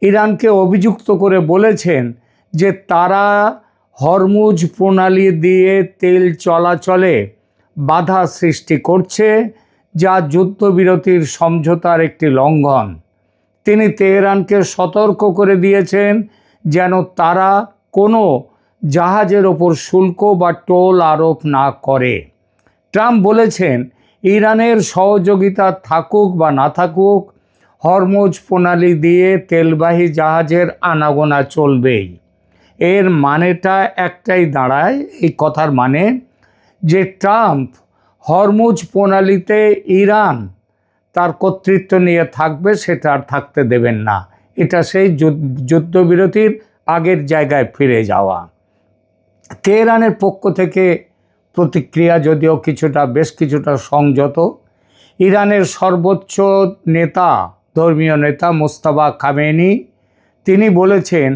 ইরানকে অভিযুক্ত করে বলেছেন যে তারা হরমুজ প্রণালী দিয়ে তেল চলাচলে বাধা সৃষ্টি করছে, যা যুদ্ধবিরতির সমঝোতার একটি লঙ্ঘন। তিনি তেহরানকে সতর্ক করে দিয়েছেন যেন তারা কোনো জাহাজের ওপর শুল্ক বা টোল আরোপ না করে। ট্রাম্প বলেছেন, ইরানের সহযোগিতা থাকুক বা না থাকুক, হরমুজ প্রণালী দিয়ে তেলবাহী জাহাজের আনাগোনা চলবেই। এর মানেটা একটাই দাঁড়ায়, এই কথার মানে যে ট্রাম্প হরমুজ প্রণালীতে ইরান তার কর্তৃত্ব নিয়ে থাকবে, সেটা আর থাকতে দেবেন না। এটা সেই যুদ্ধবিরতির আগের জায়গায় ফিরে যাওয়া। তেহরানের পক্ষ থেকে প্রতিক্রিয়া যদিও বেশ কিছুটা সংযত। ইরানের সর্বোচ্চ নেতা, ধর্মীয় নেতা মোজতবা খামেনি, তিনি বলেছেন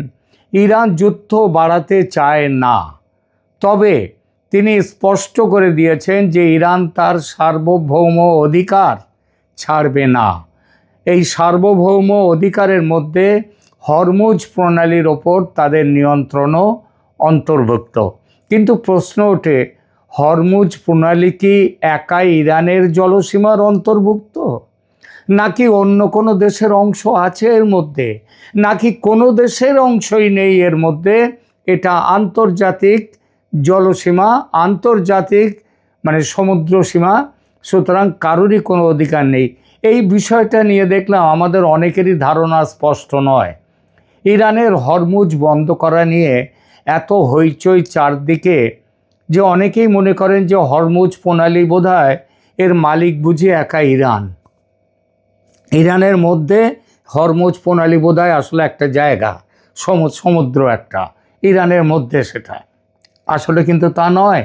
ইরান যুদ্ধ বাড়াতে চায় না, তবে তিনি স্পষ্ট করে দিয়েছেন যে ইরান তার সার্বভৌম অধিকার ছাড়বে না। এই সার্বভৌম অধিকারের মধ্যে হরমুজ প্রণালীর ওপর তাদের নিয়ন্ত্রণও অন্তর্ভুক্ত। কিন্তু প্রশ্ন ওঠে, হরমুজ প্রণালী কি একাই ইরানের জলসীমার অন্তর্ভুক্ত, নাকি অন্য কোনো দেশের অংশ আছে এর মধ্যে, নাকি কোনো দেশের অংশই নেই এর মধ্যে? এটা আন্তর্জাতিক জলসীমা, আন্তর্জাতিক সমুদ্র সীমা, সুতরাং কারোরই কোনো অধিকার নেই। এই বিষয়টা নিয়ে দেখলাম আমাদের অনেকেরই ধারণা স্পষ্ট নয়। ইরানের হরমুজ বন্ধ করা নিয়ে এত হইচই চারদিকে যে অনেকেই মনে করেন যে হরমুজ প্রণালী বোধহয় এর মালিক বুঝি একা ইরান। ইরানের মধ্যে হরমুজ প্রণালী বোধহয় আসলে একটা জায়গা, সমুদ্র একটা, ইরানের মধ্যে সেটা। আসলে কিন্তু তা নয়।